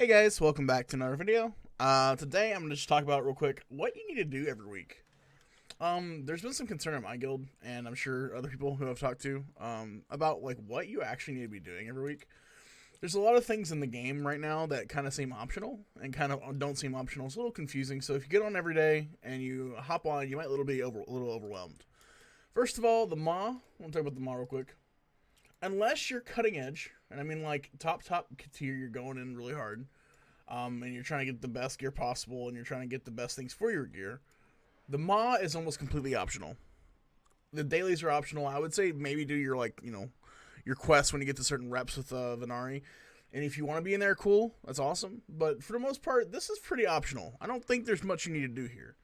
Hey guys, welcome back to another video. Today I'm going to just talk about real quick what you need to do every week. There's been some concern in my guild, and I'm sure other people who I've talked to, about like what you actually need to be doing every week. There's a lot of things in the game right now that kind of seem optional and kind of don't seem optional. It's a little confusing, so if you get on every day and you hop on, you might be a little overwhelmed. First of all, the Maw. I want to talk about the Maw real quick. Unless you're cutting edge, and I mean like top tier, you're going in really hard, and you're trying to get the best gear possible, and you're trying to get the best things for your gear, the Maw is almost completely optional. The dailies are optional. I would say maybe do your your quests when you get to certain reps with Venari, and if you want to be in there, cool, that's awesome. But for the most part, this is pretty optional. I don't think there's much you need to do here.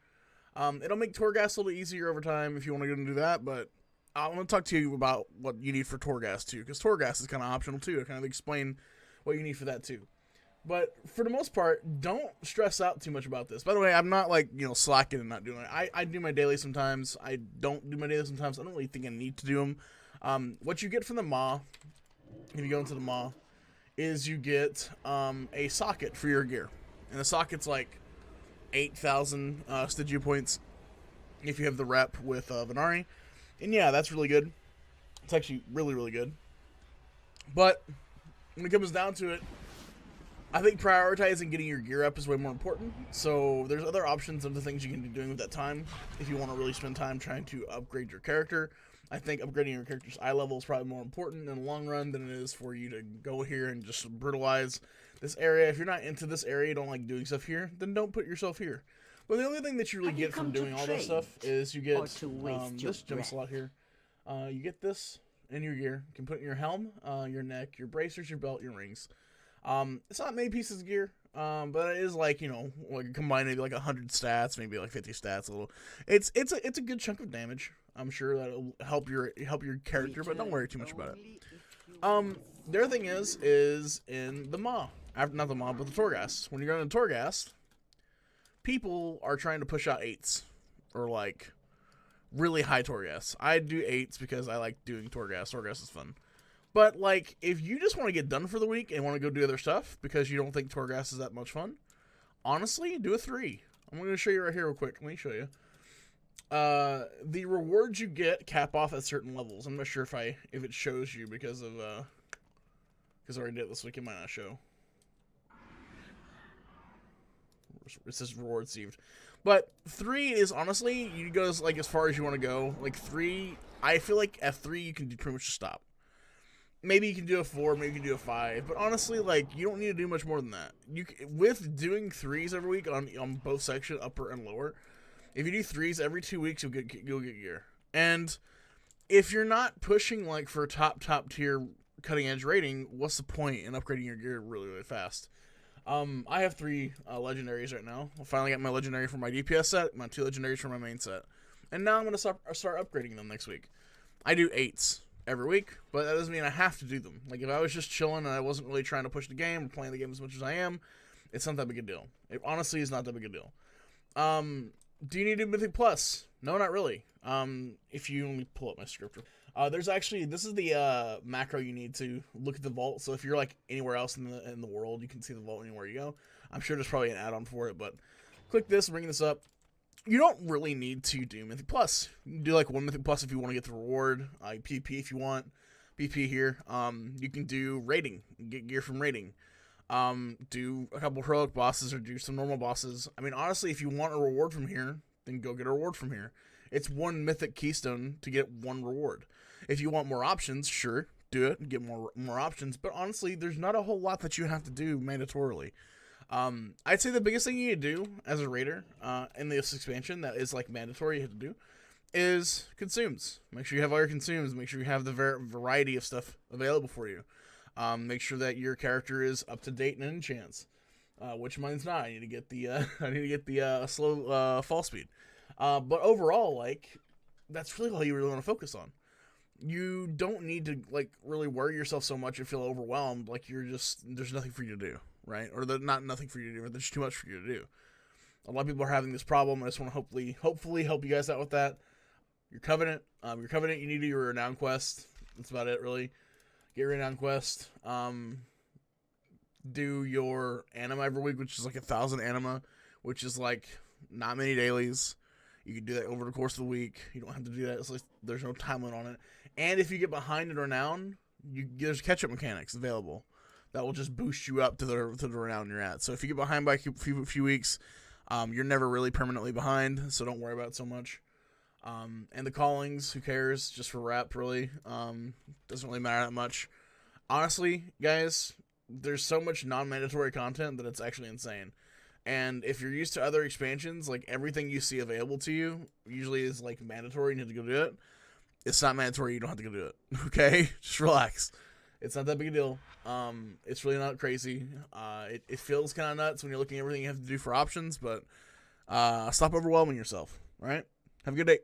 It'll make Torghast a little easier over time if you want to go and do that, but I want to talk to you about what you need for Torghast too, because Torghast is kind of optional too. I kind of explain what you need for that too. But for the most part, don't stress out too much about this. By the way, I'm not like, slacking and not doing it. I do my daily sometimes. I don't do my daily sometimes. I don't really think I need to do them. What you get from the Maw, if you go into the Maw, is you get a socket for your gear. And the socket's like 8,000 Stygia points if you have the rep with Venari. And yeah, that's really good. It's actually really, really good. But when it comes down to it, I think prioritizing getting your gear up is way more important. So there's other options of the things you can be doing with that time. If you want to really spend time trying to upgrade your character, I think upgrading your character's eye level is probably more important in the long run than it is for you to go here and just brutalize this area. If you're not into this area, you don't like doing stuff here, then don't put yourself here. But the only thing that you really get from doing all this stuff is you get this gem slot here. You get this in your gear. You can put in your helm, your neck, your bracers, your belt, your rings. It's not many pieces of gear, but it is like, like combined maybe like 100 stats, maybe like 50 stats a little. It's a good chunk of damage. I'm sure that'll help your character, but don't worry too much about it. The other thing is in the Maw. Not the Maw, but the Torghast. When you're going to Torghast, people are trying to push out 8s or like really high Torghast. I do 8s because I like doing Torghast. Torghast is fun. But like if you just want to get done for the week and want to go do other stuff because you don't think Torghast is that much fun, honestly, do a 3. I'm going to show you right here real quick. Let me show you. The rewards you get cap off at certain levels. I'm not sure if it shows you because of because I already did it this week. It might not show. It says reward received, but 3 is honestly, you go as far as you want to go. Like 3, I feel like at 3 you can pretty much just stop. Maybe you can do a 4, maybe you can do a 5, but honestly, like you don't need to do much more than that. With doing 3s every week on both sections, upper and lower. If you do 3s every 2 weeks, you'll get gear. And if you're not pushing like for top tier cutting edge rating, what's the point in upgrading your gear really fast? I have 3 legendaries right now. I finally got my legendary for my DPS set, my 2 legendaries for my main set. And now I'm going to start upgrading them next week. I do 8s every week, but that doesn't mean I have to do them. Like, if I was just chilling and I wasn't really trying to push the game or playing the game as much as I am, it's not that big a deal. It honestly is not that big a deal. Do you need to do Mythic Plus? No, not really. If you, let me pull up my script. There's actually, this is the macro you need to look at the vault. So if you're like anywhere else in the world, you can see the vault anywhere you go. I'm sure there's probably an add-on for it, but click this, bring this up. You don't really need to do Mythic Plus. You can do like 1 Mythic Plus if you want to get the reward. PP if you want. BP here. You can do raiding, get gear from raiding. Do a couple heroic bosses or do some normal bosses. I mean, honestly, if you want a reward from here, then go get a reward from here. It's 1 mythic keystone to get 1 reward. If you want more options, sure, do it and get more options. But honestly, there's not a whole lot that you have to do mandatorily. I'd say the biggest thing you need to do as a raider in this expansion that is like mandatory you have to do is consumes. Make sure you have all your consumes. Make sure you have the variety of stuff available for you. Make sure that your character is up to date and enchants, which mine's not. I need to get the slow fall speed. But overall, like, that's really all you really want to focus on. You don't need to like really worry yourself so much and feel overwhelmed like there's nothing for you to do, right? Or not nothing for you to do, or there's too much for you to do. A lot of people are having this problem. I just want to hopefully help you guys out with that. Your Covenant, you need to do your Renown quest. That's about it, really. Get your Renown quest. do your anima every week, which is like 1,000 anima, which is like not many dailies. You can do that over the course of the week. You don't have to do that. It's like there's no time limit on it. And if you get behind in Renown, there's catch-up mechanics available that will just boost you up to the Renown you're at. So if you get behind by a few weeks, you're never really permanently behind, so don't worry about it so much. And the callings, who cares? Just for rep, really. Doesn't really matter that much. Honestly, guys, there's so much non-mandatory content that it's actually insane. And if you're used to other expansions, like everything you see available to you usually is like mandatory, you have to go do it. It's not mandatory, you don't have to go do it. Okay? Just relax. It's not that big a deal. It's really not crazy. It feels kind of nuts when you're looking at everything you have to do for options, but stop overwhelming yourself. All right? Have a good day.